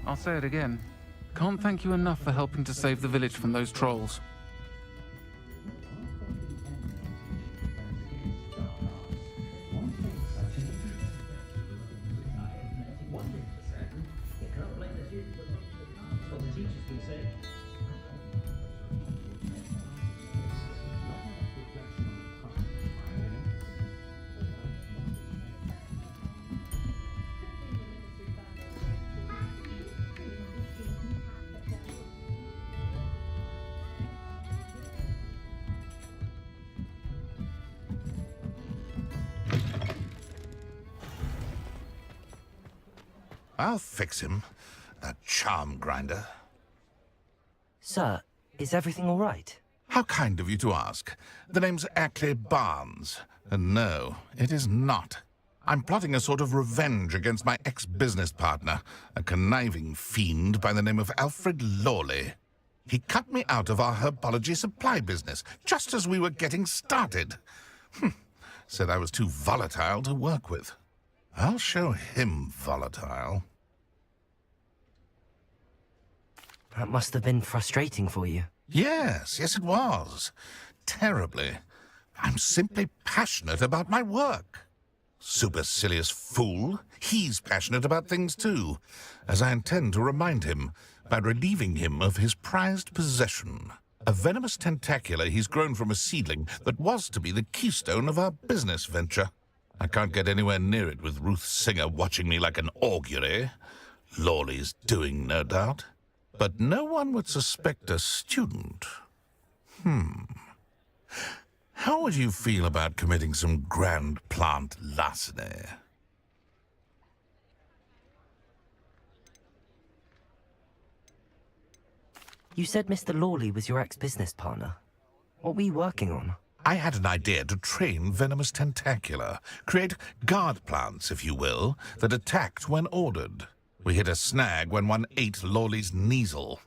I'll say it again. Can't thank you enough for helping to save the village from those trolls. I'll fix him, that charm grinder. Sir, is everything all right? How kind of you to ask. The name's Ackley Barnes. And no, it is not. I'm plotting a sort of revenge against my ex-business partner, a conniving fiend by the name of Alfred Lawley. He cut me out of our herbology supply business, just as we were getting started. Said I was too volatile to work with. I'll show him volatile. That must have been frustrating for you. Yes, it was. Terribly. I'm simply passionate about my work. Supercilious fool. He's passionate about things too, as I intend to remind him by relieving him of his prized possession. A venomous tentacula he's grown from a seedling that was to be the keystone of our business venture. I can't get anywhere near it with Ruth Singer watching me like an augury. Lawley's doing, no doubt. But no one would suspect a student. How would you feel about committing some grand plant larceny? You said Mr. Lawley was your ex-business partner. What were you working on? I had an idea to train venomous tentacula, create guard plants, if you will, that attacked when ordered. We hit a snag when one ate Lawley's Kneasel.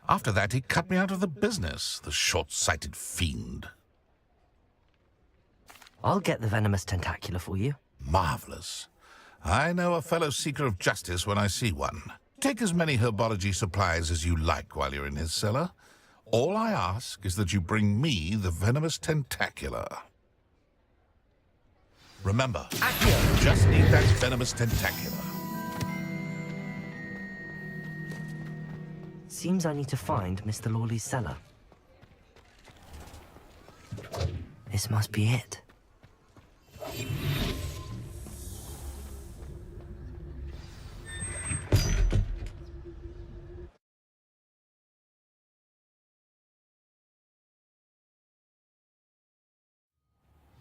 After that, he cut me out of the business, the short-sighted fiend. I'll get the venomous tentacula for you. Marvelous. I know a fellow seeker of justice when I see one. Take as many herbology supplies as you like while you're in his cellar. All I ask is that you bring me the venomous tentacula. Remember, you just need that venomous tentacula. Seems I need to find Mr. Lawley's cellar. This must be it.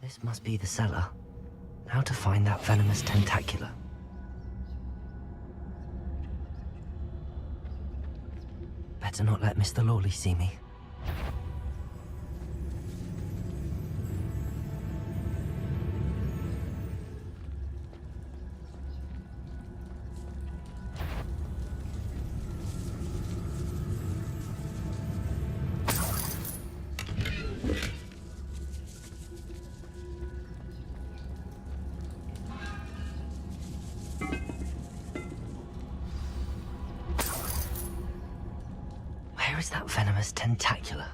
This must be the cellar. How to find that venomous tentacula? Better not let Mr. Lawley see me. Where is that venomous tentacula?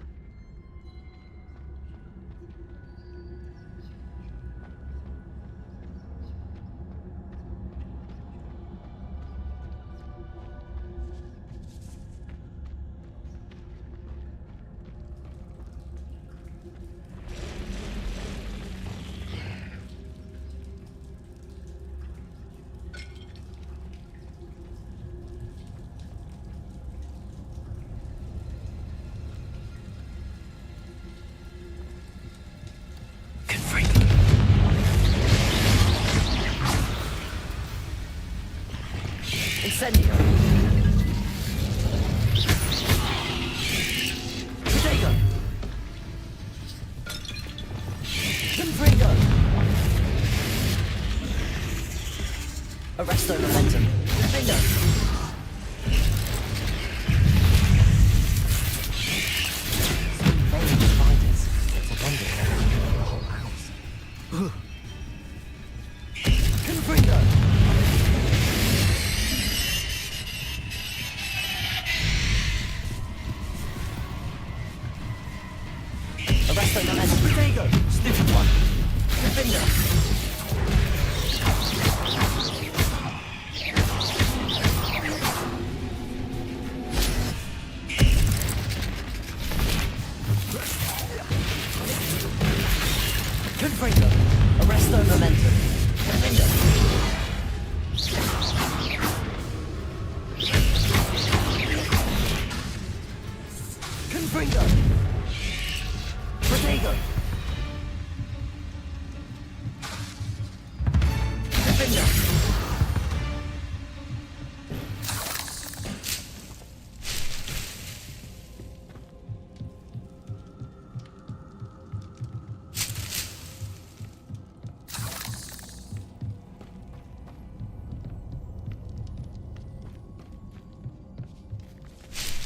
Incendio! Potato! Confringo! Arresto momentum! Finger! Spiders. It's a wonder the whole house. Confringo! Arresto momentum. Protego. Stupid one. Defender. Confringo. Arresto momentum. Defender. Confringo. Protego. Defender.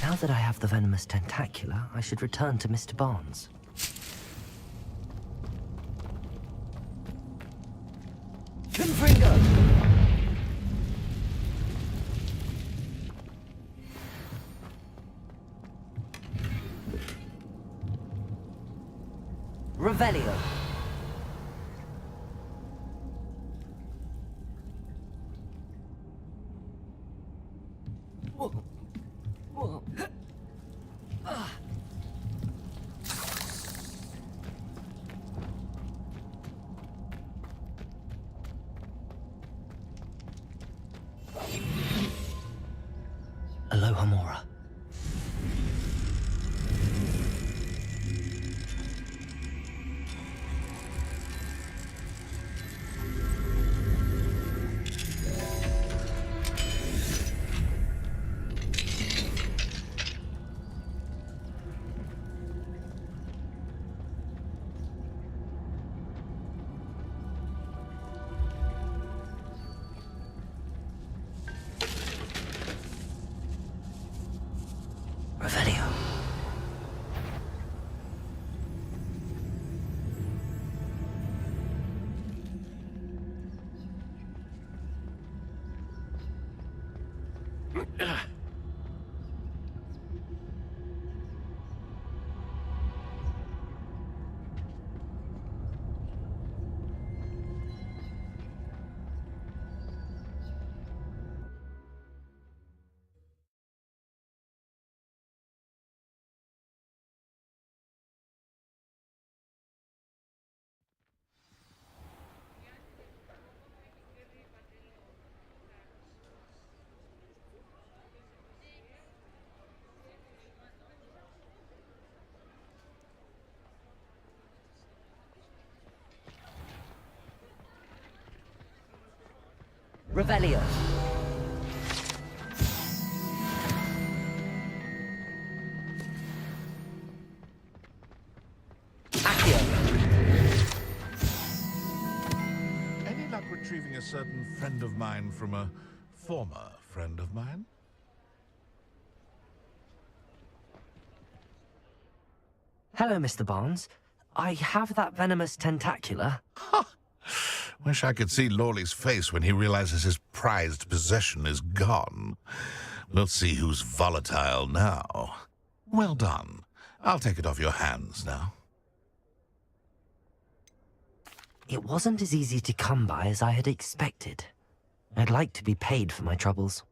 Now that I have the venomous tentacula, I should return to Mr. Barnes. Confringo! Revelio. Aloha Mora. Revelio. Revelio. Accio. Any luck retrieving a certain friend of mine from a former friend of mine? Hello, Mr. Barnes. I have that venomous tentacula. Wish I could see Lawley's face when he realizes his prized possession is gone. We'll see who's volatile now. Well done. I'll take it off your hands now. It wasn't as easy to come by as I had expected. I'd like to be paid for my troubles.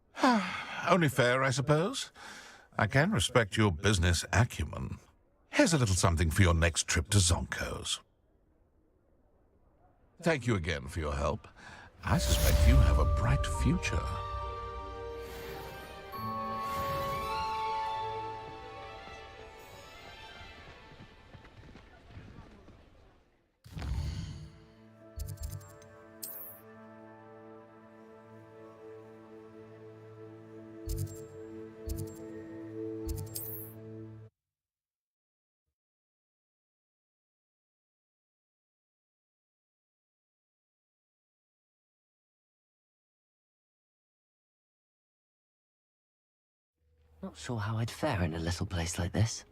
Only fair, I suppose. I can respect your business acumen. Here's a little something for your next trip to Zonko's. Thank you again for your help. I suspect you have a bright future. Not sure how I'd fare in a little place like this.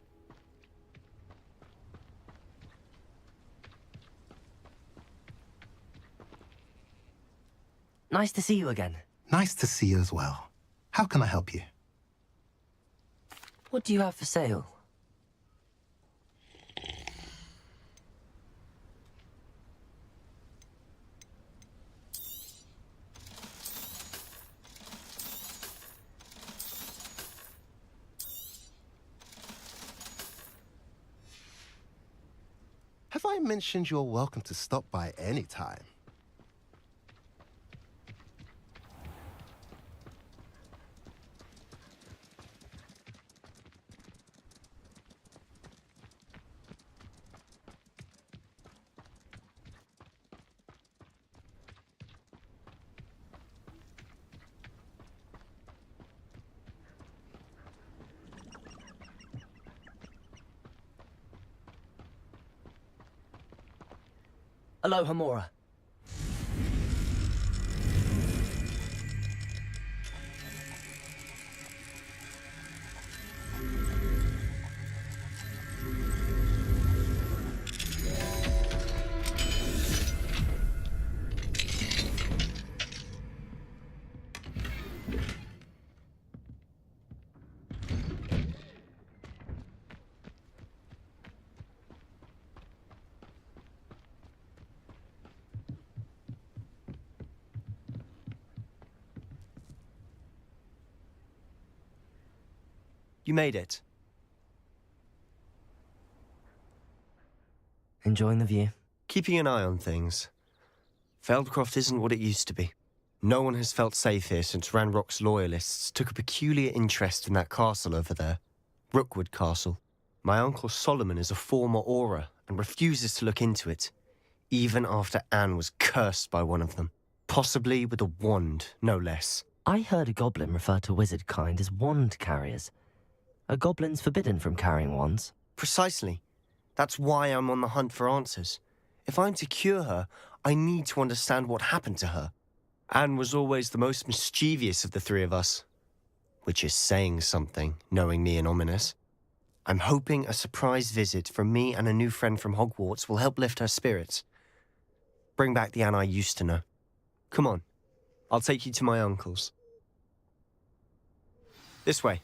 Nice to see you again. Nice to see you as well. How can I help you? What do you have for sale? Have I mentioned you're welcome to stop by any time? Aloha, Mora. You made it. Enjoying the view? Keeping an eye on things. Feldcroft isn't what it used to be. No one has felt safe here since Ranrock's loyalists took a peculiar interest in that castle over there. Rookwood Castle. My uncle Solomon is a former Auror and refuses to look into it, even after Anne was cursed by one of them. Possibly with a wand, no less. I heard a goblin refer to wizard kind as wand carriers. Are goblins forbidden from carrying wands? Precisely. That's why I'm on the hunt for answers. If I'm to cure her, I need to understand what happened to her. Anne was always the most mischievous of the three of us. Which is saying something, knowing me and Ominous. I'm hoping a surprise visit from me and a new friend from Hogwarts will help lift her spirits. Bring back the Anne I used to know. Come on. I'll take you to my uncle's. This way.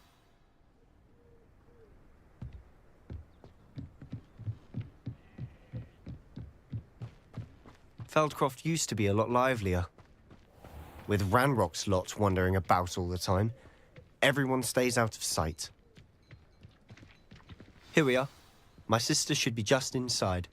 Feldcroft used to be a lot livelier. With Ranrock's lot wandering about all the time, everyone stays out of sight. Here we are. My sister should be just inside.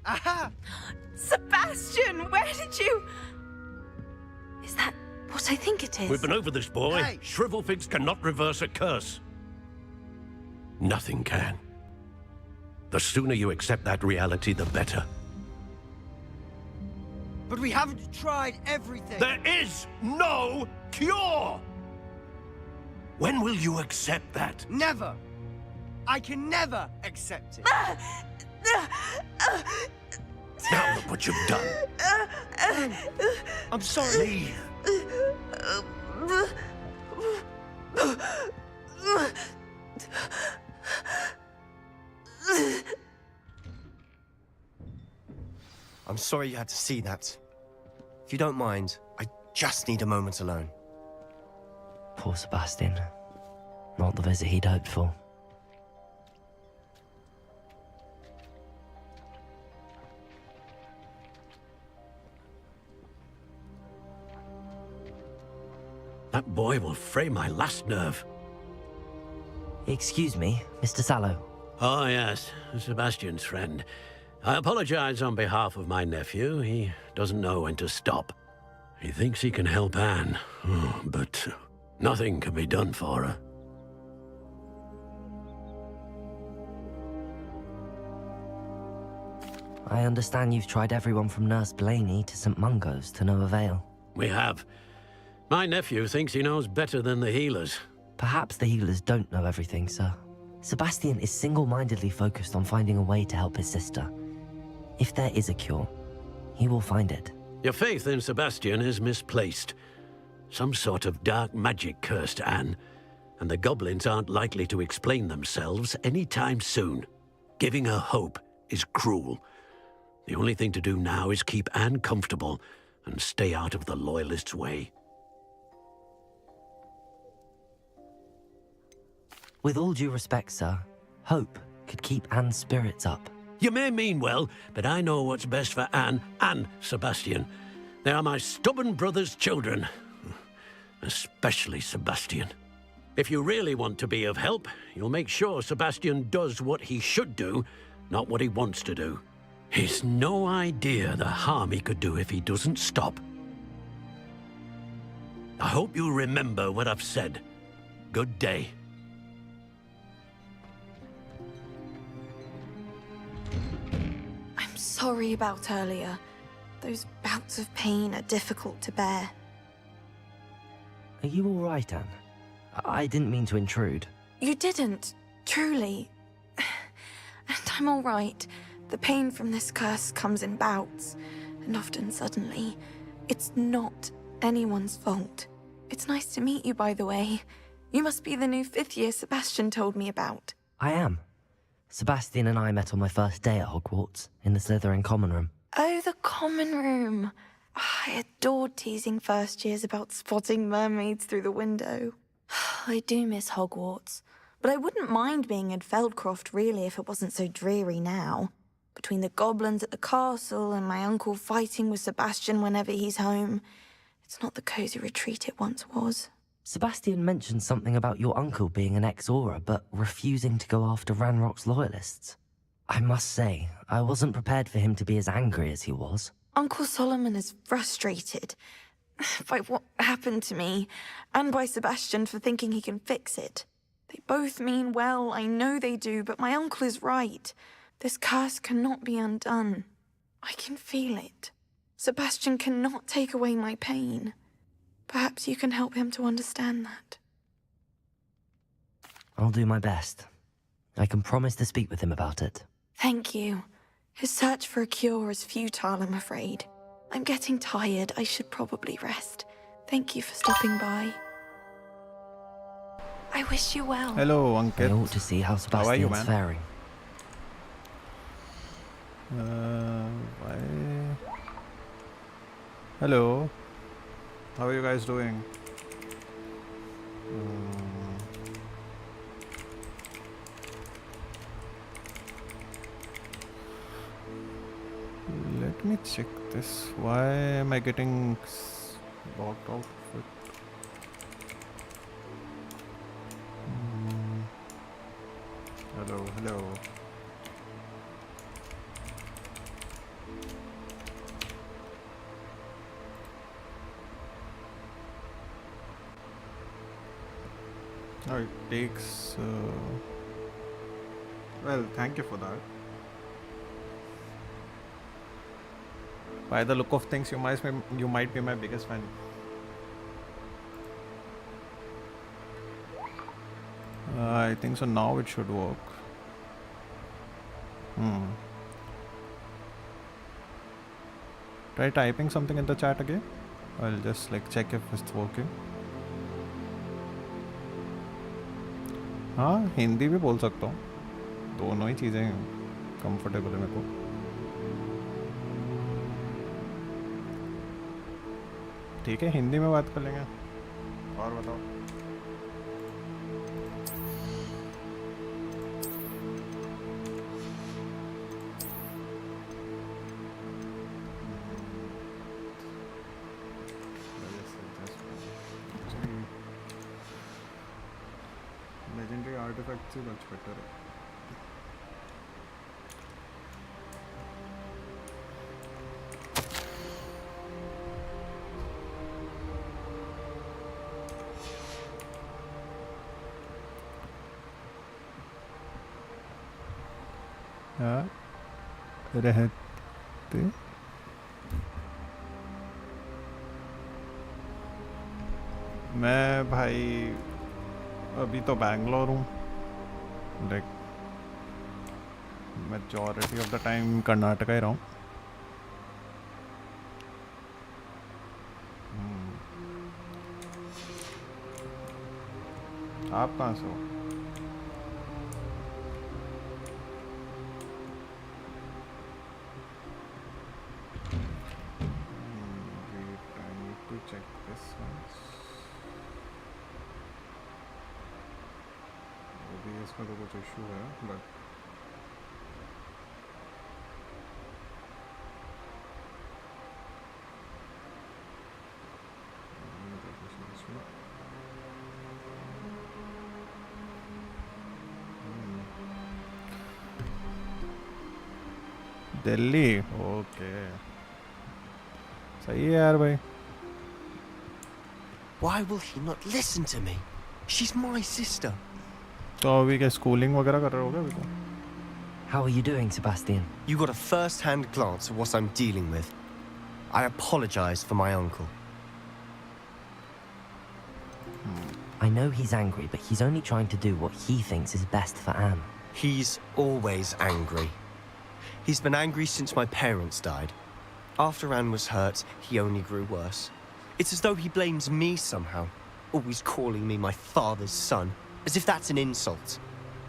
Aha! Sebastian, where did you... Is that what I think it is? We've been over this, boy. Hey. Shrivelfigs cannot reverse a curse. Nothing can. The sooner you accept that reality, the better. But we haven't tried everything. There is no cure! When will you accept that? Never. I can never accept it. Now look what you've done. I'm sorry. I'm sorry you had to see that. If you don't mind, I just need a moment alone. Poor Sebastian. Not the visit he'd hoped for. That boy will fray my last nerve. Excuse me, Mr. Sallow. Oh, yes, Sebastian's friend. I apologize on behalf of my nephew. He doesn't know when to stop. He thinks he can help Anne, but nothing can be done for her. I understand you've tried everyone from Nurse Blaney to St. Mungo's to no avail. We have. My nephew thinks he knows better than the healers. Perhaps the healers don't know everything, sir. Sebastian is single-mindedly focused on finding a way to help his sister. If there is a cure, he will find it. Your faith in Sebastian is misplaced. Some sort of dark magic cursed Anne, and the goblins aren't likely to explain themselves anytime soon. Giving her hope is cruel. The only thing to do now is keep Anne comfortable and stay out of the Loyalists' way. With all due respect, sir, hope could keep Anne's spirits up. You may mean well, but I know what's best for Anne and Sebastian. They are my stubborn brother's children. Especially Sebastian. If you really want to be of help, you'll make sure Sebastian does what he should do, not what he wants to do. He's no idea the harm he could do if he doesn't stop. I hope you remember what I've said. Good day. I'm sorry about earlier. Those bouts of pain are difficult to bear. Are you all right, Anne? I didn't mean to intrude. You didn't, truly. And I'm all right. The pain from this curse comes in bouts, and often suddenly. It's not anyone's fault. It's nice to meet you, by the way. You must be the new 5th year Sebastian told me about. I am. Sebastian and I met on my first day at Hogwarts, in the Slytherin common room. Oh, the common room. I adored teasing first years about spotting mermaids through the window. I do miss Hogwarts, but I wouldn't mind being in Feldcroft really if it wasn't so dreary now. Between the goblins at the castle and my uncle fighting with Sebastian whenever he's home, it's not the cozy retreat it once was. Sebastian mentioned something about your uncle being an ex-Auror, but refusing to go after Ranrock's loyalists. I must say, I wasn't prepared for him to be as angry as he was. Uncle Solomon is frustrated by what happened to me, and by Sebastian for thinking he can fix it. They both mean well, I know they do, but my uncle is right. This curse cannot be undone. I can feel it. Sebastian cannot take away my pain. Perhaps you can help him to understand that. I'll do my best. I can promise to speak with him about it. Thank you. His search for a cure is futile, I'm afraid. I'm getting tired. I should probably rest. Thank you for stopping by. I wish you well. Hello, I Ankit. ought to see how How are you, Sebastian's man? faring. Why? Hello. How are you guys doing? Let me check this. Why am I getting locked out of it? Hello, hello. Oh, it takes. Well, thank you for that. By the look of things, you might be my biggest fan. I think so. Now it should work. Try typing something in the chat again. I'll just check if it's working. हाँ हिंदी भी बोल सकता हूँ दोनों ही चीज़ें comfortable है मेरे को ठीक है हिंदी में बात कर लेंगे और बताओ लेजेंडरी आर्टिफैक्ट से मच बेटर है रहते मैं भाई अभी तो बैंगलोर हूँ majority of the time Karnataka ही रहा हूँ आप कहाँ से हो check this once. OBS में तो कुछ इशू है but दिल्ली ओके सही है यार भाई Why will he not listen to me? She's my sister. तो अभी क्या स्कूलिंग वगैरह कर रहे होगे अभी तो How are you doing, Sebastian? You got a first-hand glance at what I'm dealing with. I apologize for my uncle. I know he's angry, but he's only trying to do what he thinks is best for Anne. He's always angry. He's been angry since my parents died. After Anne was hurt, he only grew worse. It's as though he blames me somehow, always calling me my father's son, as if that's an insult.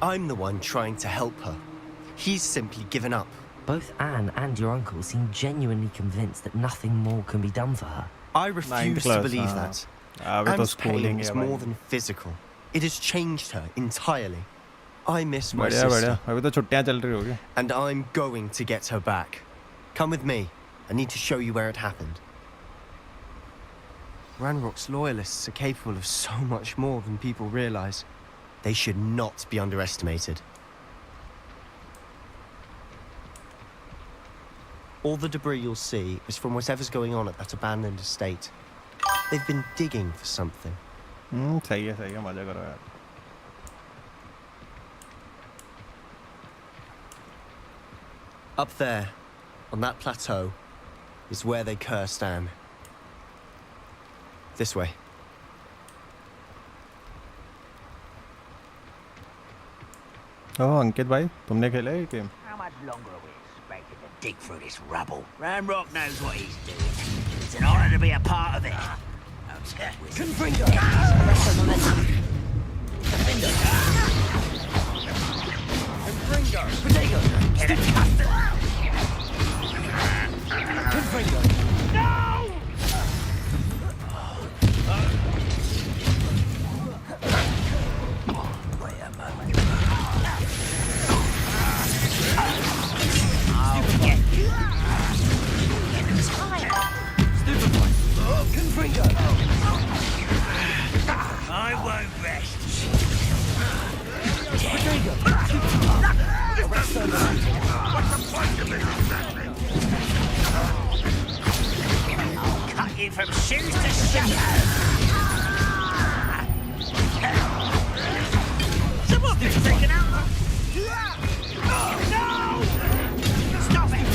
I'm the one trying to help her. He's simply given up. Both Anne and your uncle seem genuinely convinced that nothing more can be done for her. I refuse to believe that. अभी तो Anne's pain schooling is है more भाई than physical. It has changed her entirely. I miss my बढ़िया sister. बढ़िया अभी तो छुट्टियां चल रही होगी And I'm going to get her back. Come with me. I need to show you where it happened. Ranrock's loyalists are capable of so much more than people realize. They should not be underestimated. All the debris you'll see is from whatever's going on at that abandoned estate. They've been digging for something. सही है मजा करो यार Up there, on that plateau, is where they cursed Anne. This way. ओह अंकित भाई तुमने खेला है ये game How much longer are we expected to dig through this rubble? Ranrock knows what he's doing. It's an honor to be a part of it. Confringo! Confringo! Potato! Get it custard! Confringo! No! Wait a moment. I'll get you. Stupid one. Confringo! I won't rest. Confringo! Arrest over. What's the point of this exactly? I'll cut you from shoes to shadow. Someone's been taken out. No! Stop it!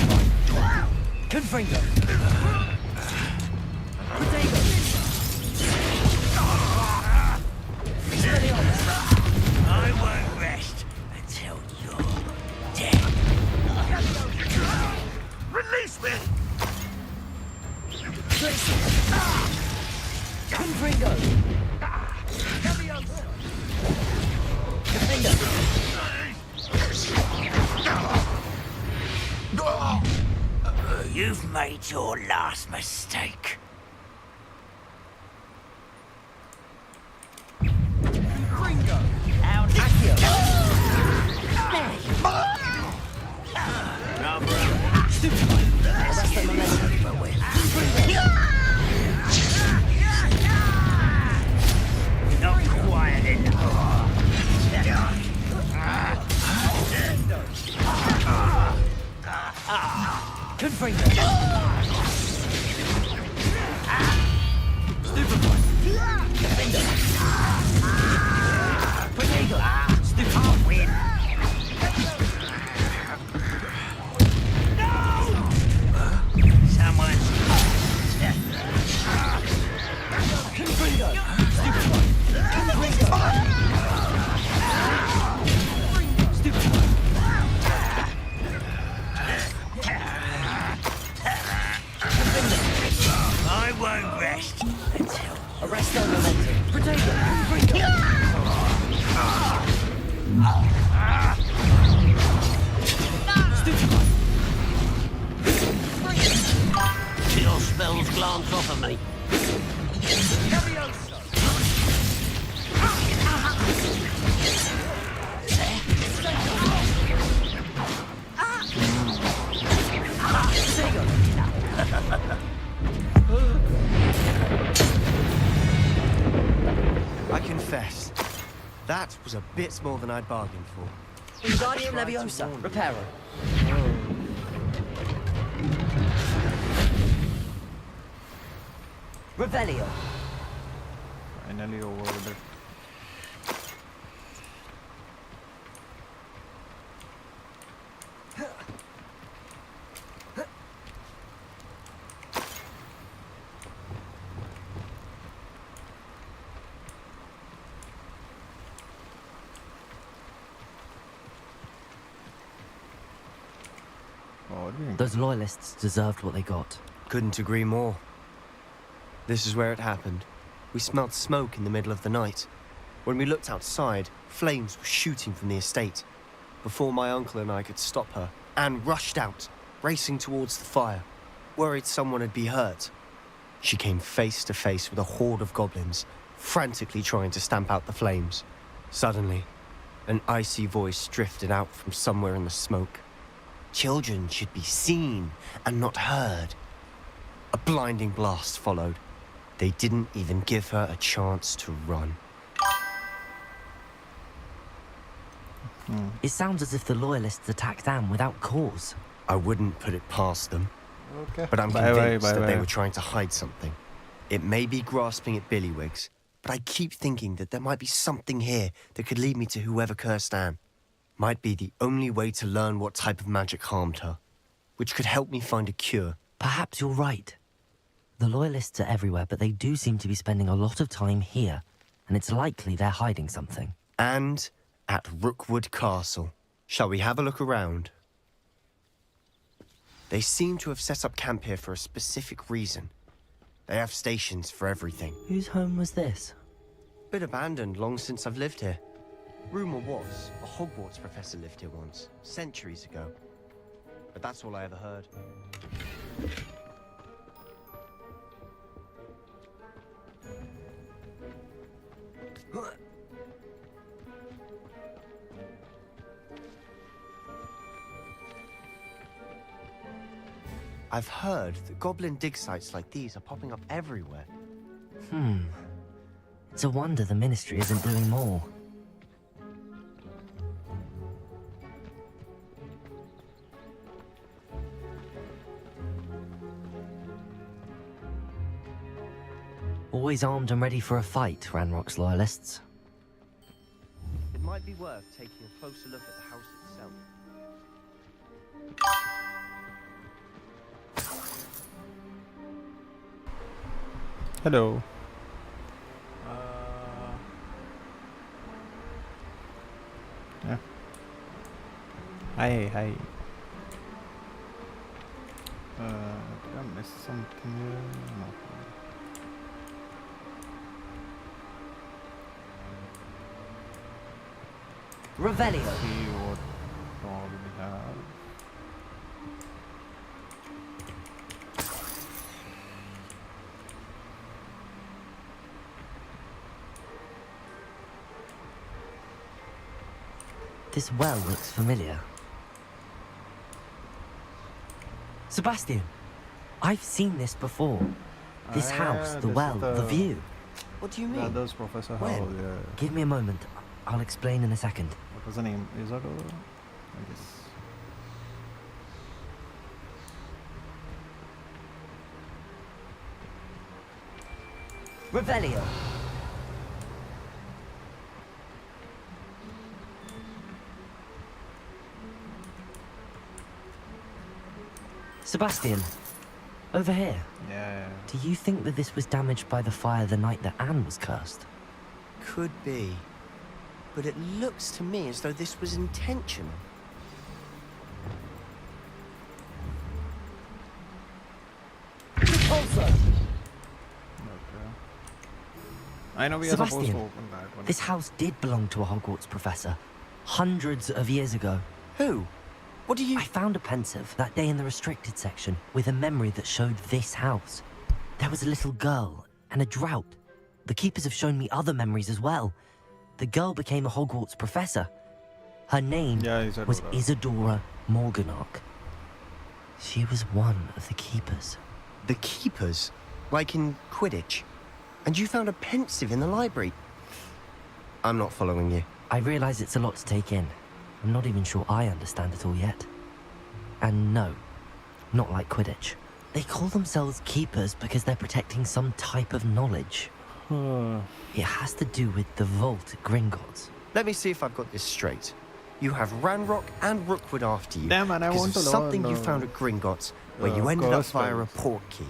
Confringo! Potato! I won't rest until you're dead. Release me! Confringo! Confringo! You've made your last mistake. Confringo! Out Accio! Stupid! Arrest the momentum. Not quiet enough. Confringo! Stupid one! Confringo! Potato! Stupid! I'll win! No! Someone's... Confringo! Stupid one! Confringo! Stupid one! I won't rest until... Arrest our momentum. Potato! Confringo! Stupid one! Your spells glance off of me. I confess, that was a bit more than I'd bargained for. Wingardium Leviosa, Reparo. Revelio. Finally over with it. Those loyalists deserved what they got. Couldn't agree more. This is where it happened. We smelled smoke in the middle of the night. When we looked outside, flames were shooting from the estate. Before my uncle and I could stop her, Anne rushed out, racing towards the fire, worried someone had been hurt. She came face to face with a horde of goblins, frantically trying to stamp out the flames. Suddenly, an icy voice drifted out from somewhere in the smoke. Children should be seen and not heard. A blinding blast followed. They didn't even give her a chance to run. It sounds as if the loyalists attacked Anne without cause. I wouldn't put it past them. Okay. But I'm convinced that they were trying to hide something. It may be grasping at billywhigs, but I keep thinking that there might be something here that could lead me to whoever cursed Anne. Might be the only way to learn what type of magic harmed her, which could help me find a cure. Perhaps you're right. The loyalists are everywhere, but they do seem to be spending a lot of time here, and it's likely they're hiding something. And at Rookwood Castle. Shall we have a look around? They seem to have set up camp here for a specific reason. They have stations for everything. Whose home was this? Bit abandoned long since I've lived here. Rumour was, a Hogwarts professor lived here once, centuries ago. But that's all I ever heard. I've heard that goblin dig sites like these are popping up everywhere. It's a wonder the Ministry isn't doing more. Always armed and ready for a fight, Ranrock's loyalists. It might be worth taking a closer look at the house itself. Hello. Yeah. Hi. Did I miss something here? No. Revelio. See what all we have. This well looks familiar. Sebastian, I've seen this before. This house, the this well, is the view. What do you mean? Yeah, those Professor When? Howell, yeah. Give me a moment. I'll explain in a second. What was the name? Isadora? I guess. Revelio. Sebastian, over here. Yeah. Do you think that this was damaged by the fire the night that Anne was cursed? Could be. But it looks to me as though this was intentional. Also, I know we are supposed to Sebastian, open that one. this house did belong to a Hogwarts professor. Hundreds of years ago. Who? What do you... I found a pensive that day in the restricted section with a memory that showed this house. There was a little girl and a drought. The keepers have shown me other memories as well. The girl became a Hogwarts professor. Her name was Isadora Morganach. She was one of the keepers. The keepers? Like in Quidditch? And you found a pensive in the library? I'm not following you. I realize it's a lot to take in. I'm not even sure I understand it all yet. And no, not like Quidditch. They call themselves keepers because they're protecting some type of knowledge. It has to do with the vault at Gringotts. Let me see if I've got this straight. You have Ranrock and Rookwood after you. Damn, man, I because want of to something learn, you found at Gringotts, where you ended up via a port key.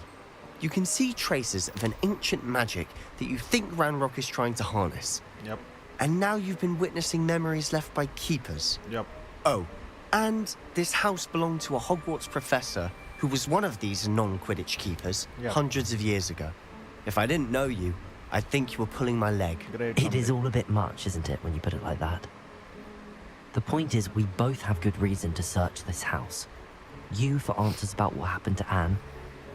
You can see traces of an ancient magic that you think Ranrock is trying to harness. Yep. And now you've been witnessing memories left by keepers. Yep. Oh, and this house belonged to a Hogwarts professor who was one of these non-Quidditch keepers hundreds of years ago. If I didn't know you, I'd think you were pulling my leg. Great. It is all a bit much, isn't it, when you put it like that? The point is, we both have good reason to search this house. You for answers about what happened to Anne,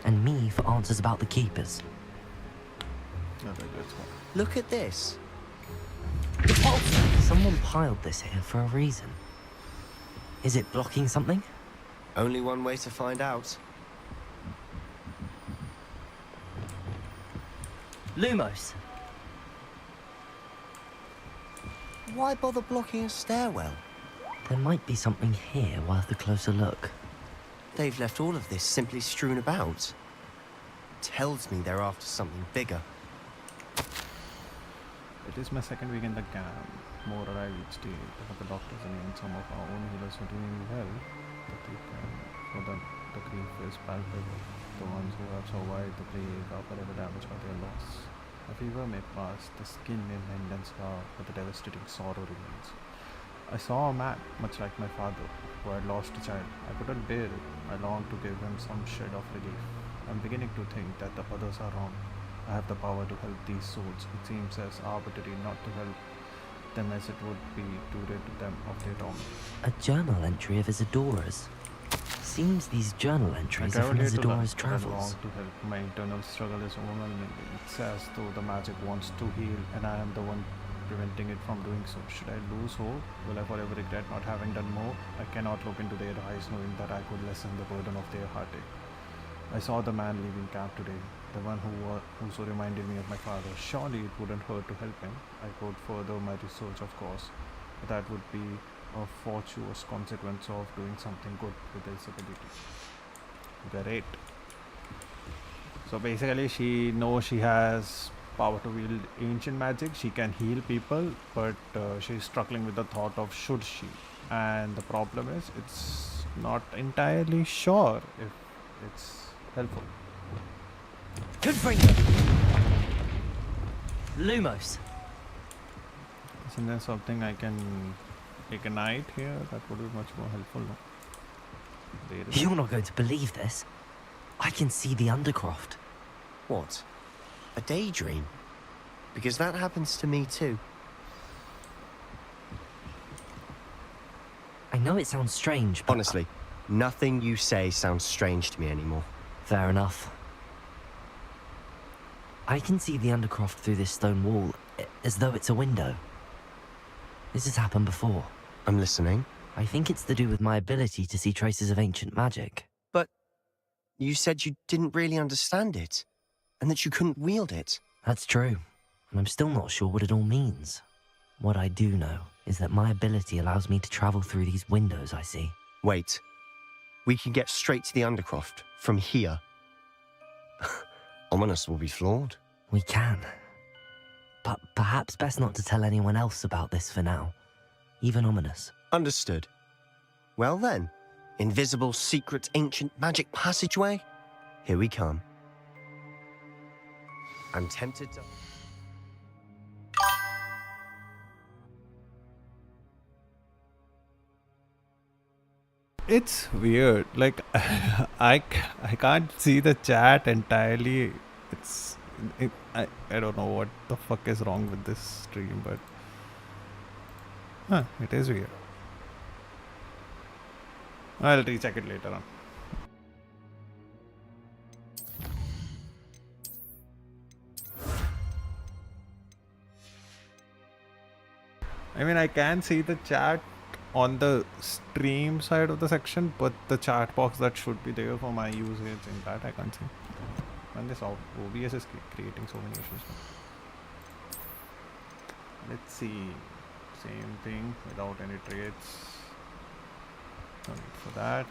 and me for answers about the keepers. Look at this. Someone piled this here for a reason. Is it blocking something? Only one way to find out. Lumos! Why bother blocking a stairwell? There might be something here worth a closer look. They've left all of this simply strewn about. Tells me they're after something bigger. It is my second week in the camp. More arrive each day. The doctors and some of our own healers are doing well. But they can, for them, the grief is palpable. The ones who have survived the plague are forever damaged by their loss. A fever may pass, the skin may mend and scar, but the devastating sorrow remains. I saw a man, much like my father, who had lost a child. I couldn't bear it. I longed to give him some shred of relief. I'm beginning to think that the others are wrong. I have the power to help these souls. It seems as arbitrary not to help them as it would be to rid them of their torment. A journal entry of Isadora's. Seems these journal entries are from Isadora's travels. To help. My internal struggle is overwhelming. It's as though the magic wants to heal, and I am the one preventing it from doing so. Should I lose hope? Will I forever regret not having done more? I cannot look into their eyes knowing that I could lessen the burden of their heartache. I saw the man leaving camp today, the one who so reminded me of my father. Surely it wouldn't hurt to help him. I could further my research, of course, but that would be a fortuitous consequence of doing something good with his ability. Great. So basically she knows she has power to wield ancient magic. She can heal people, but she's struggling with the thought of should she. And the problem is it's not entirely sure if it's helpful. Good for you! Lumos! Isn't there something I can ignite here? That would be much more helpful. No? You're not going to believe this. I can see the Undercroft. What? A daydream? Because that happens to me too. I know it sounds strange, but... Honestly, nothing you say sounds strange to me anymore. Fair enough. I can see the Undercroft through this stone wall, as though it's a window. This has happened before. I'm listening. I think it's to do with my ability to see traces of ancient magic. But you said you didn't really understand it, and that you couldn't wield it. That's true, and I'm still not sure what it all means. What I do know is that my ability allows me to travel through these windows I see. Wait. We can get straight to the Undercroft from here. Ominous will be floored. We can. But perhaps best not to tell anyone else about this for now. Even Ominous. Understood. Well then, invisible, secret, ancient magic passageway? Here we come. I'm tempted to... It's weird. Like, I can't see the chat entirely. I don't know what the fuck is wrong with this stream, but it is weird. I'll recheck it later on. I mean, I can see the chat on the stream side of the section, but the chat box that should be there for my usage in that I can't see. And this OBS is creating so many issues. Let's see. Same thing without any traits. No need for that.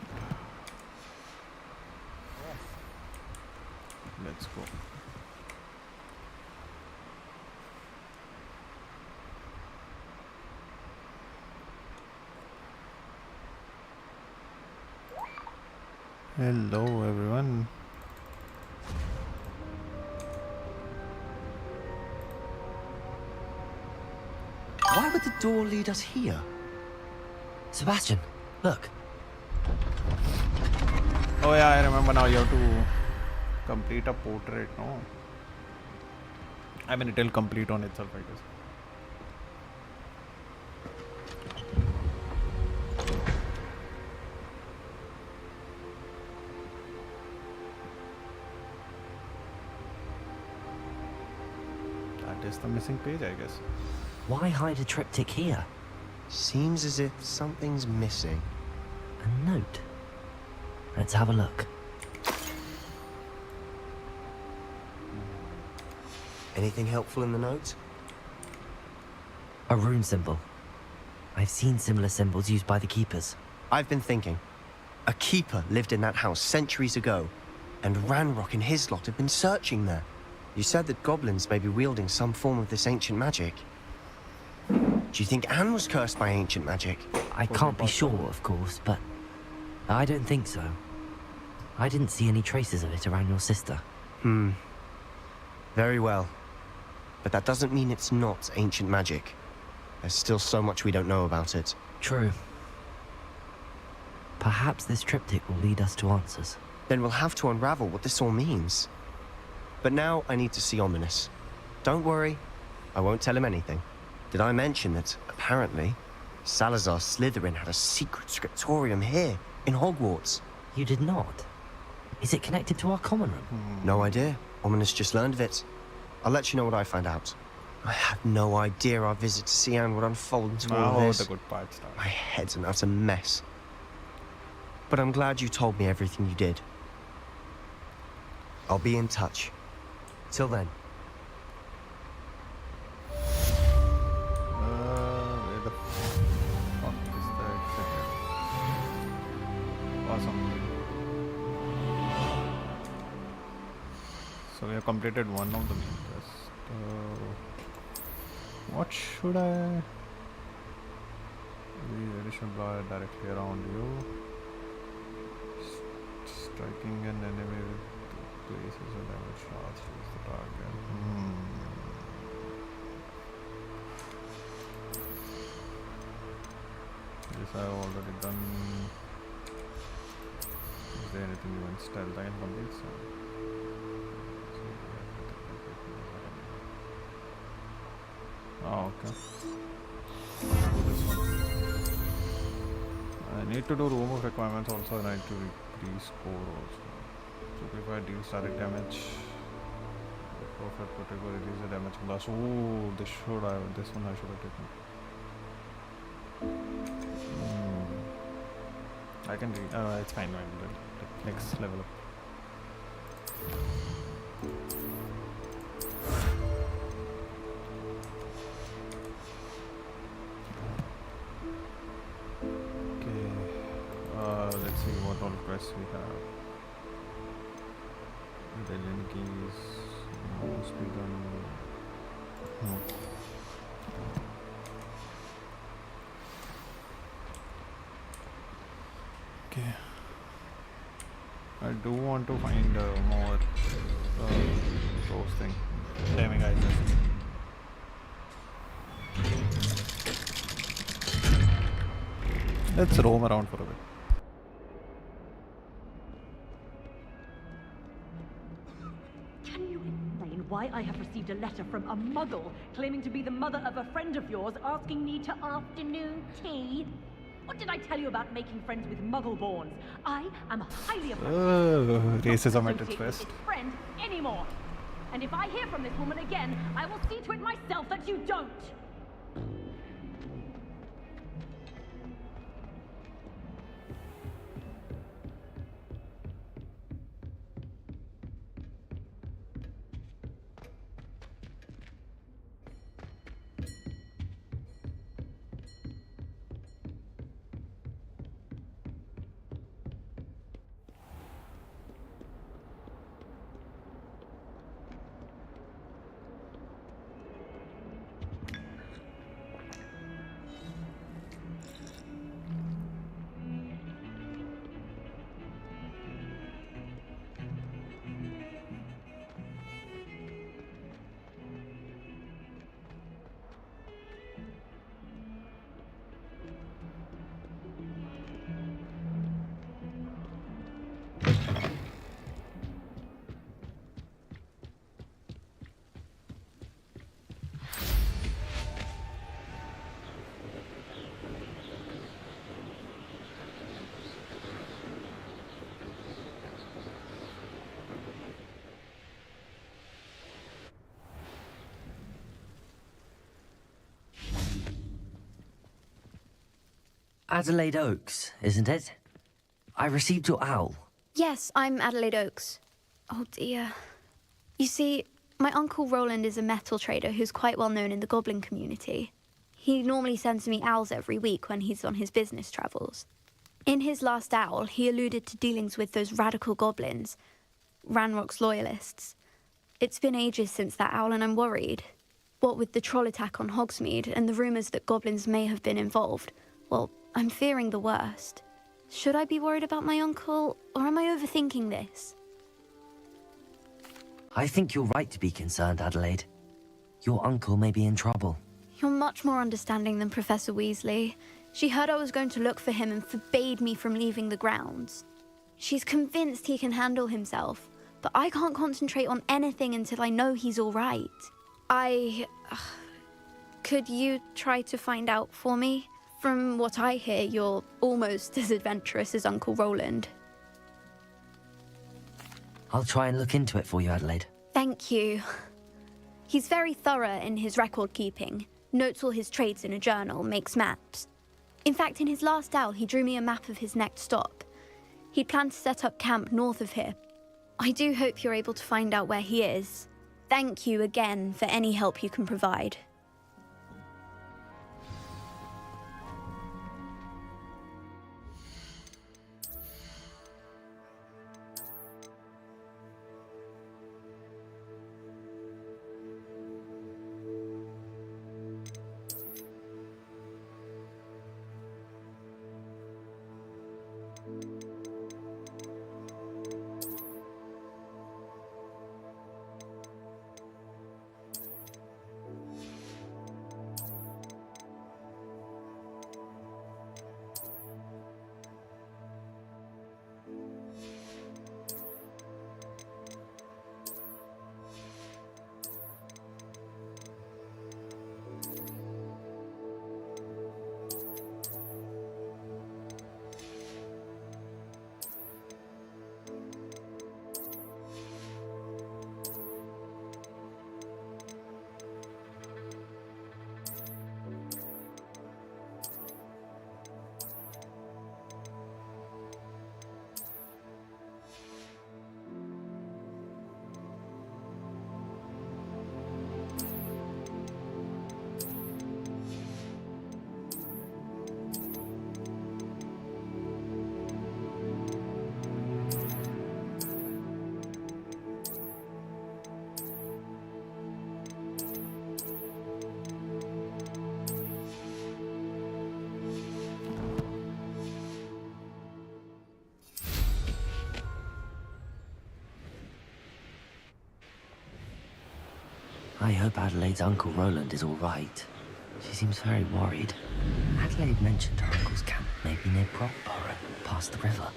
Let's go. Hello everyone. Why would the door lead us here? Sebastian, look. Oh yeah, I remember now. You have to complete a portrait, no? I mean, it'll complete on itself, I guess. That is the missing page, I guess. Why hide a triptych here? Seems as if something's missing. A note. Let's have a look. Anything helpful in the note? A rune symbol. I've seen similar symbols used by the keepers. I've been thinking. A keeper lived in that house centuries ago, and Ranrock and his lot have been searching there. You said that goblins may be wielding some form of this ancient magic. Do you think Anne was cursed by ancient magic? I can't be sure, of course, but I don't think so. I didn't see any traces of it around your sister. Very well. But that doesn't mean it's not ancient magic. There's still so much we don't know about it. True. Perhaps this triptych will lead us to answers. Then we'll have to unravel what this all means. But now I need to see Ominous. Don't worry, I won't tell him anything. Did I mention that, apparently, Salazar Slytherin had a secret scriptorium here, in Hogwarts? You did not? Is it connected to our common room? No idea. Ominous just learned of it. I'll let you know what I find out. I had no idea our visit to see Anne would unfold into all of this. The good part starts. My head's an utter mess. But I'm glad you told me everything you did. I'll be in touch. Till then. Where the fuck is the exit? Awesome. So we have completed one of the main quests. What should I? The additional bar directly around you. Striking an enemy with places or damage shots is the target. This I've already done. Is there anything you in stealth I can complete? Oh, okay. I'll do this one. I need to do room of requirements also, and I need to increase score also. So if I deal static damage, perfect protect will release the damage plus. Oh, this one I should have taken. I can it's fine, next level up. Let's see what all quests we have. Rebellion keys, no speed on. No. Okay. I do want to find more those things. Damn guys. Let's roam around for a bit. Why I have received a letter from a muggle claiming to be the mother of a friend of yours asking me to afternoon tea? What did I tell you about making friends with muggle-borns? I am highly afraid racism at its best. Friend anymore. And if I hear from this woman again, I will see to it myself that you don't. Adelaide Oaks, isn't it? I received your owl. Yes, I'm Adelaide Oaks. Oh dear. You see, my Uncle Roland is a metal trader who's quite well known in the goblin community. He normally sends me owls every week when he's on his business travels. In his last owl, he alluded to dealings with those radical goblins, Ranrock's loyalists. It's been ages since that owl and I'm worried. What with the troll attack on Hogsmeade and the rumours that goblins may have been involved, well, I'm fearing the worst. Should I be worried about my uncle, or am I overthinking this? I think you're right to be concerned, Adelaide. Your uncle may be in trouble. You're much more understanding than Professor Weasley. She heard I was going to look for him and forbade me from leaving the grounds. She's convinced he can handle himself, but I can't concentrate on anything until I know he's all right. Could you try to find out for me? From what I hear, you're almost as adventurous as Uncle Roland. I'll try and look into it for you, Adelaide. Thank you. He's very thorough in his record keeping, notes all his trades in a journal, makes maps. In fact, in his last owl, he drew me a map of his next stop. He planned to set up camp north of here. I do hope you're able to find out where he is. Thank you again for any help you can provide. I hope Adelaide's Uncle Roland is all right. She seems very worried. Adelaide mentioned her uncle's camp may be near Brockborough, past the river.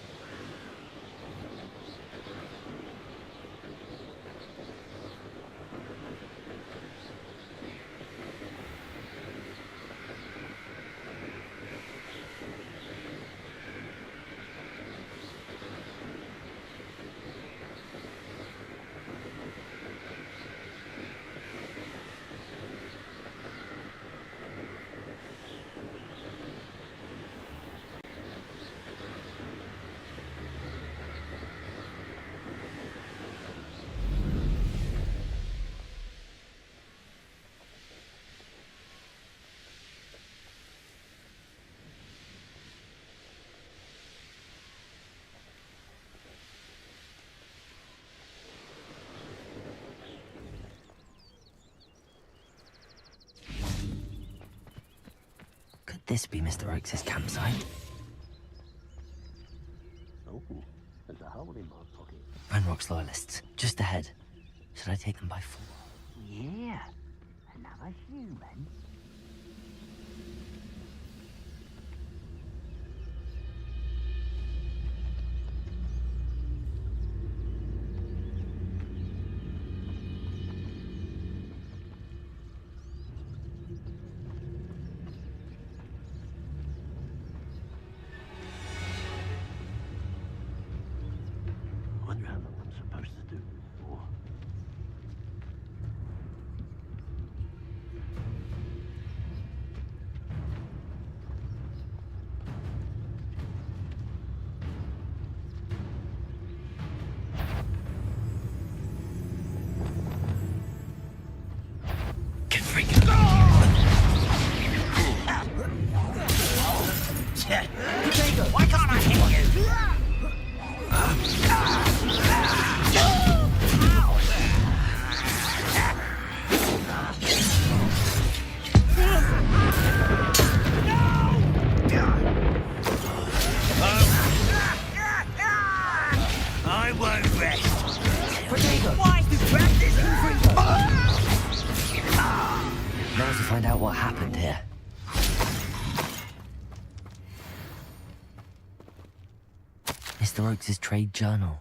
Could this be Mr. Oakes' campsite? Oh, there's a hole in my pocket. Ranrock's loyalists, just ahead. Should I take them by four? Yeah, another human. I wonder how long I'm supposed to do it for. find out what happened here. Mr. Oakes' trade journal.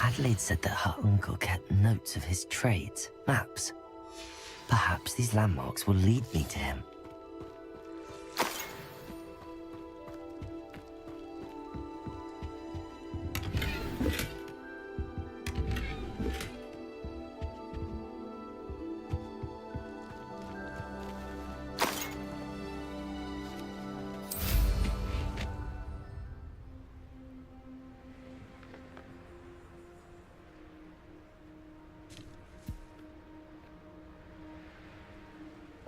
Adelaide said that her uncle kept notes of his trades, maps. Perhaps these landmarks will lead me to him.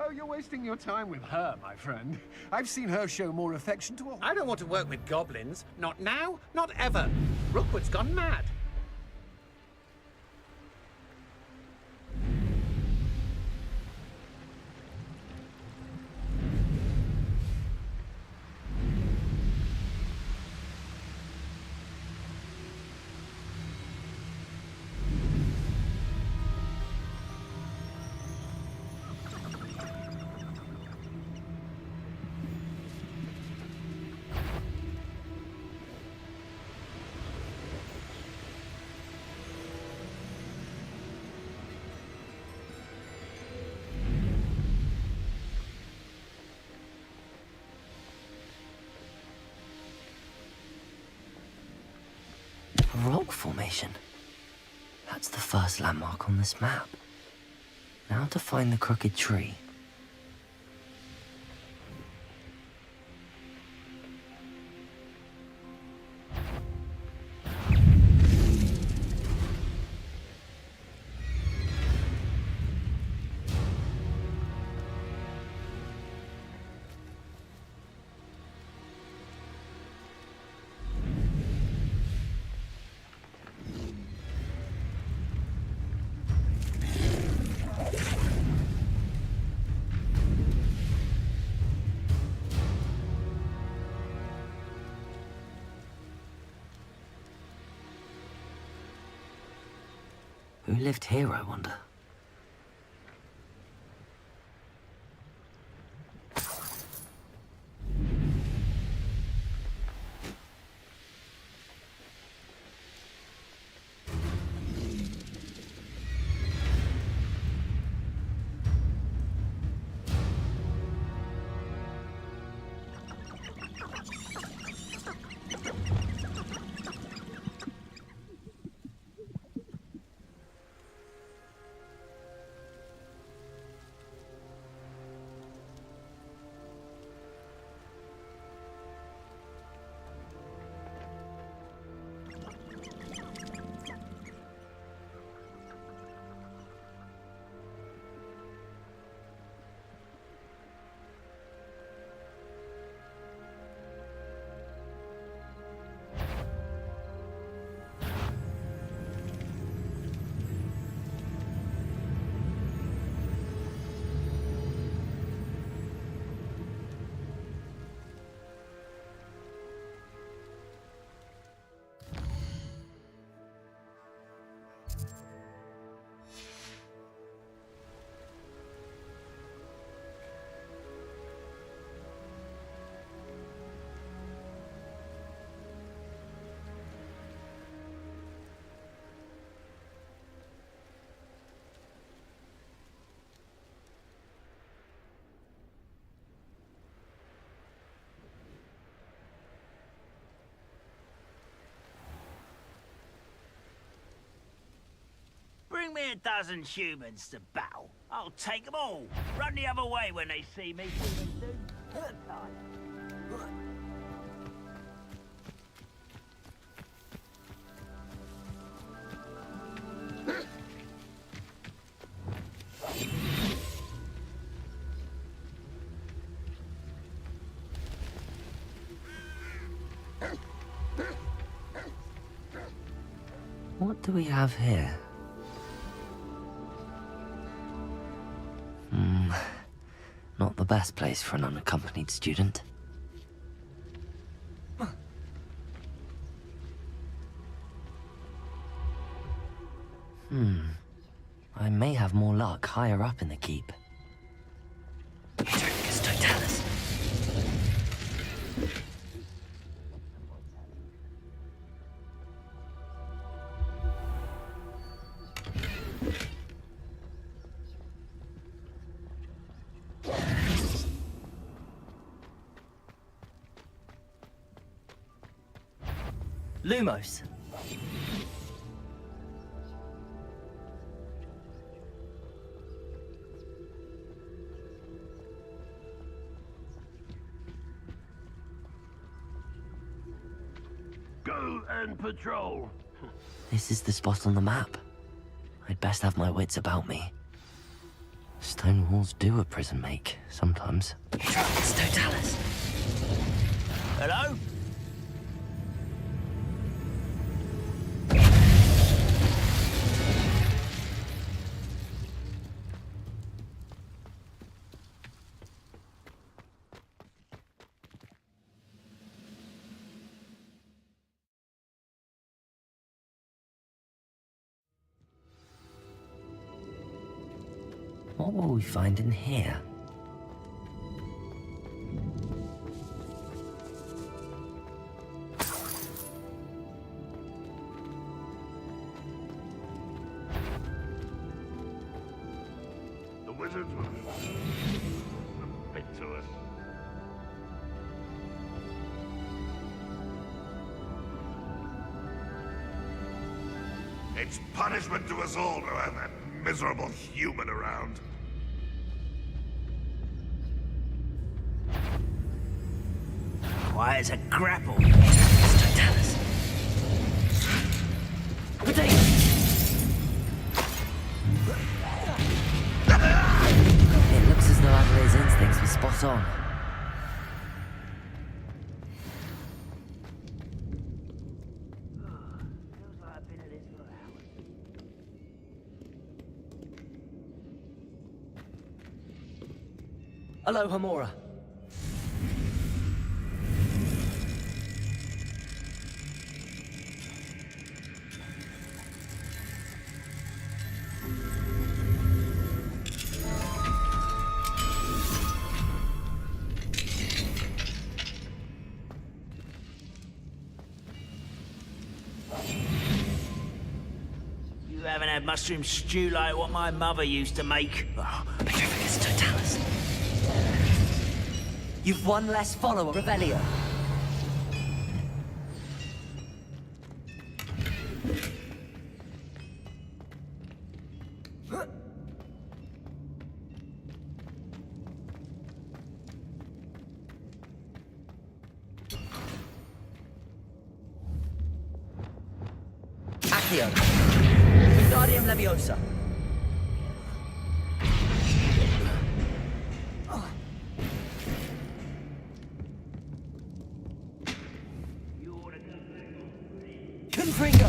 Oh, you're wasting your time with her, my friend. I've seen her show more affection to a... I don't want to work with goblins. Not now, not ever. Rookwood's gone mad. A rock formation. That's the first landmark on this map. Now to find the crooked tree. Who lived here, I wonder? Bring me a dozen humans to battle. I'll take them all. Run the other way when they see me. What do we have here? Not the best place for an unaccompanied student. I may have more luck higher up in the keep. Petricus totalis. Lumos. Go and patrol. This is the spot on the map. I'd best have my wits about me. Stone walls do a prison make, sometimes. It's totalis. Hello? What will we find in here? The wizards were a bit to us. It's punishment to us all to have that miserable human around. Why, it's a grapple. It's totalis. It looks as though Adelaide's instincts were spot on. Hello, Hamora. You haven't had mushroom stew like what my mother used to make. Oh, Petrificus totalis. You've one less follower, Revelio. Accio. Wingardium Leviosa. Confringo.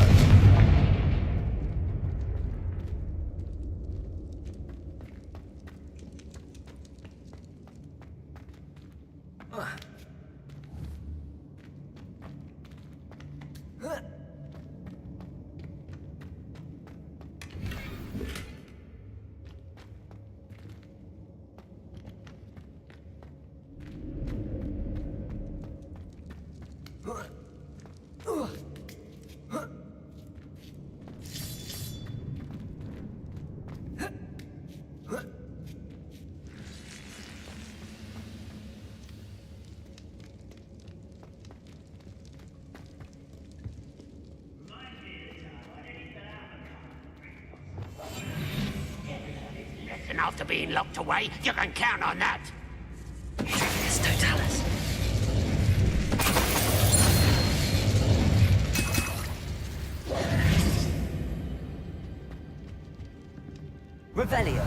And after being locked away, you can count on that. It's totalis. Revelio.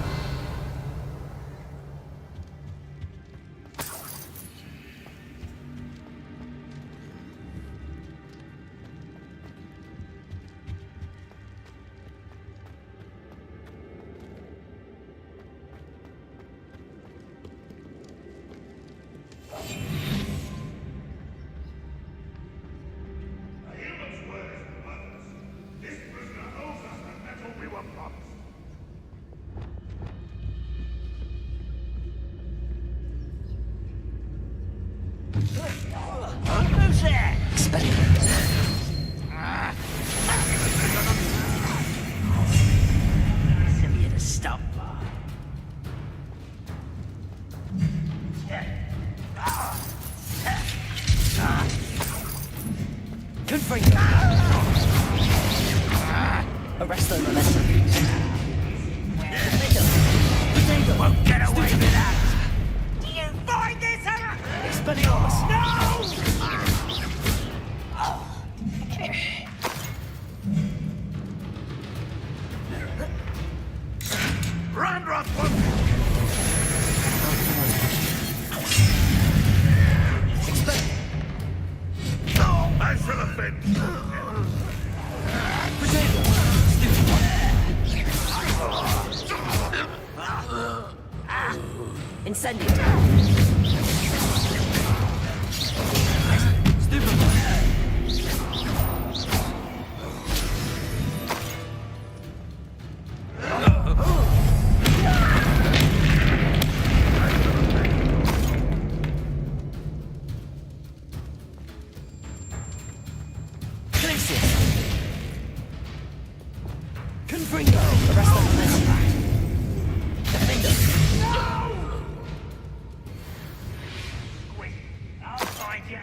Who's there? Send me to stop. Good for you. Arrest the momentum. Won't get away with that! Do you find this Expelliarmus! Run, Rothwood! I should have been. Incendio. Confringo. Arrest the momentum. Defender. I'll find you.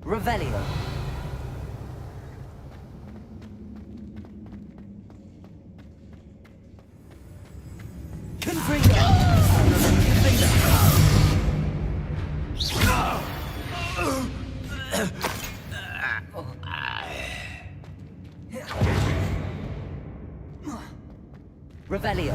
Revelio. Confringo. Revelio.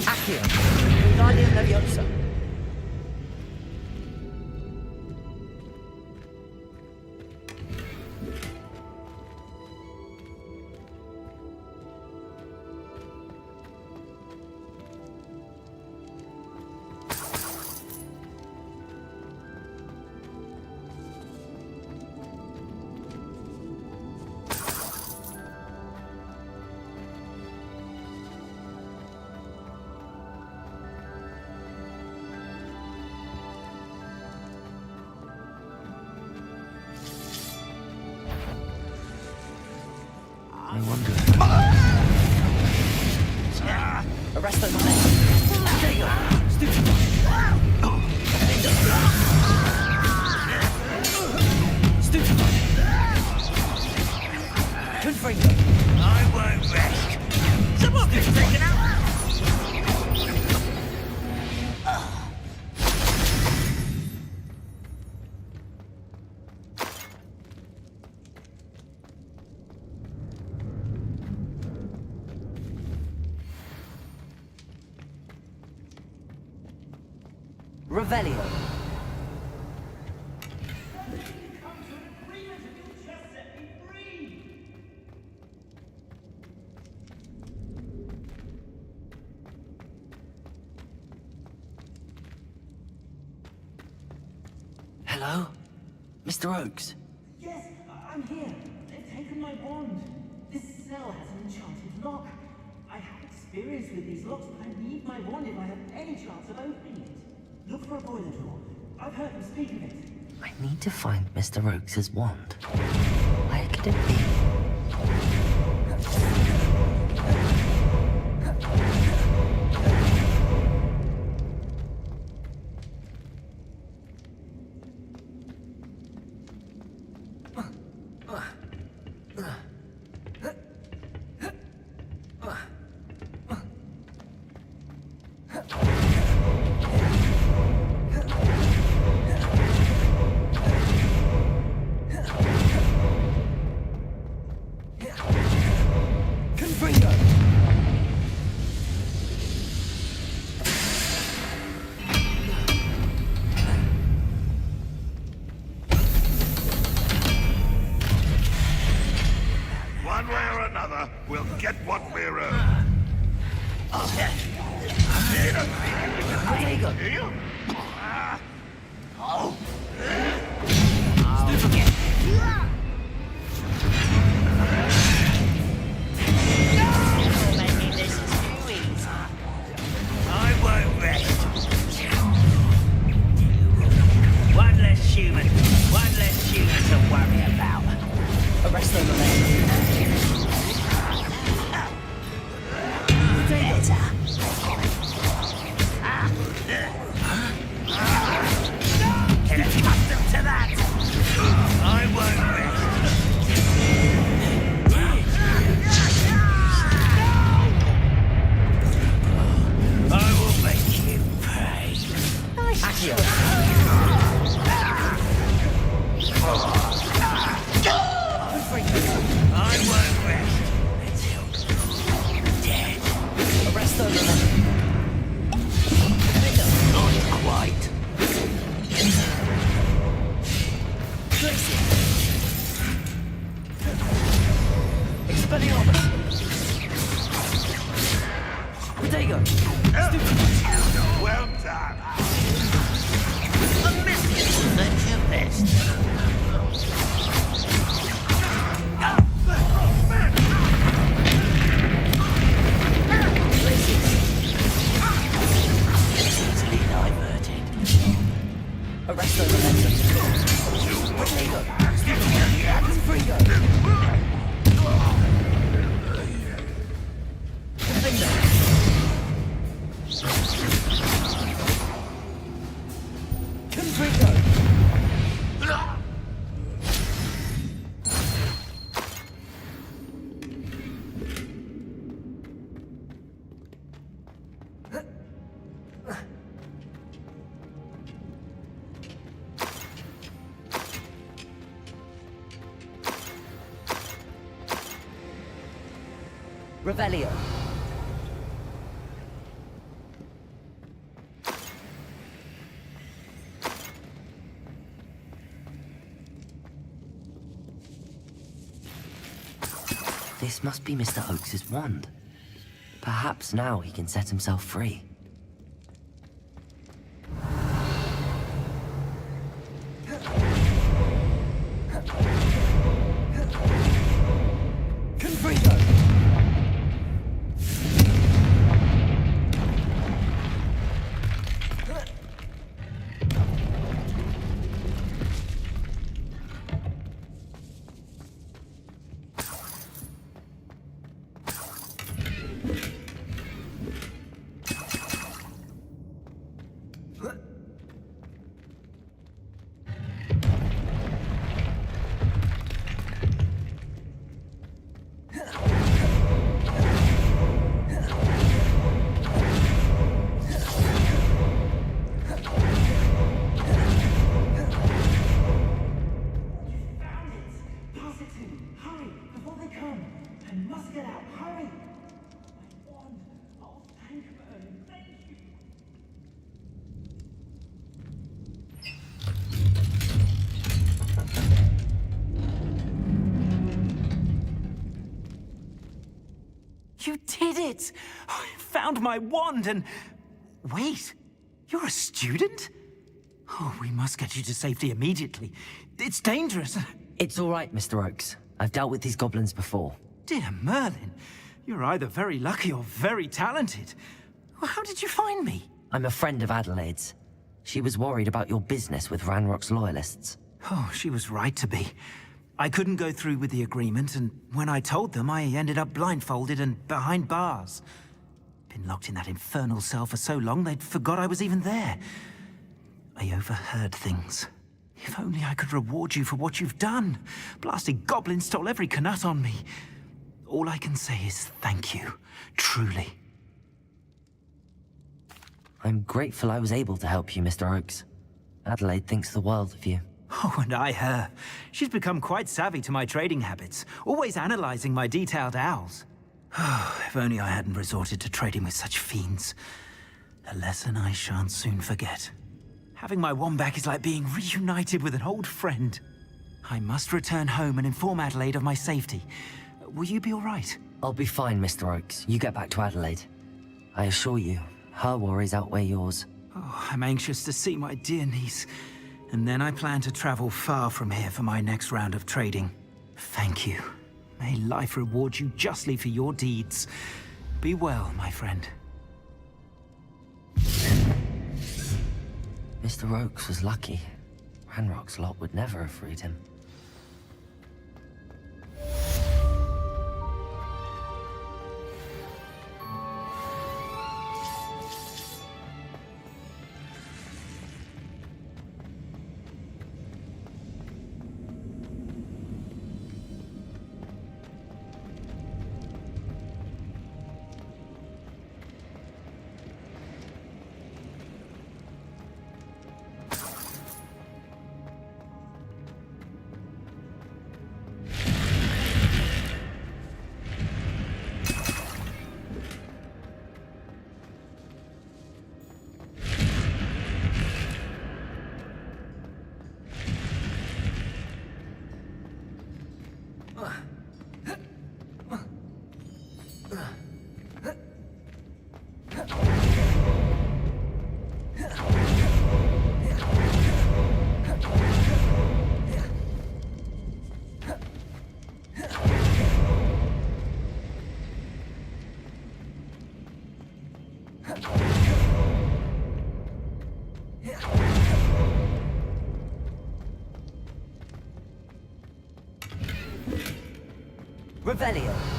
Accio. Wingardium Leviosa. I wonder. Arrest the momentum. There you go. Stupid. Stupid. Confringo. I won't rest. Some of it's taken out. Revelio. Hello? Mr. Oakes? Yes, I'm here. They've taken my wand. This cell has an enchanted lock. I have experience with these locks, but I need my wand if I have any chance of opening it. Look for a boiler door. I've heard them speak of it. I need to find Mr. Oakes' wand. Where could it be? One way or another, we'll get what we're owed. There you go. I won't rest. One less human to worry about. Arrest them, Better. Get accustomed to that. I won't rest. I will make you pay. I won't rest until you're dead. Arrest them, Not quite. Expelliarmus. Potato. Well done. The biscuits will make you best. Easily diverted. Arrest them, Potato. Freego. Revelio. This must be Mr. Oakes's wand. Perhaps now he can set himself free. You did it! I found my wand and... Wait, you're a student? Oh, we must get you to safety immediately. It's dangerous. It's all right, Mr. Oakes. I've dealt with these goblins before. Dear Merlin, you're either very lucky or very talented. Well, how did you find me? I'm a friend of Adelaide's. She was worried about your business with Ranrock's loyalists. Oh, she was right to be. I couldn't go through with the agreement, and when I told them, I ended up blindfolded and behind bars. Been locked in that infernal cell for so long, they'd forgot I was even there. I overheard things. If only I could reward you for what you've done. Blasted goblin stole every Knut on me. All I can say is thank you, truly. I'm grateful I was able to help you, Mr. Oakes. Adelaide thinks the world of you. Oh, and I her. She's become quite savvy to my trading habits, always analyzing my detailed owls. Oh, if only I hadn't resorted to trading with such fiends. A lesson I shan't soon forget. Having my wand back is like being reunited with an old friend. I must return home and inform Adelaide of my safety. Will you be all right? I'll be fine, Mr. Oakes. You get back to Adelaide. I assure you, her worries outweigh yours. Oh, I'm anxious to see my dear niece. And then I plan to travel far from here for my next round of trading. Thank you. May life reward you justly for your deeds. Be well, my friend. Mr. Oakes was lucky. Ranrock's lot would never have freed him. Revelio.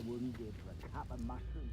I wouldn't give for a cup of mushroom.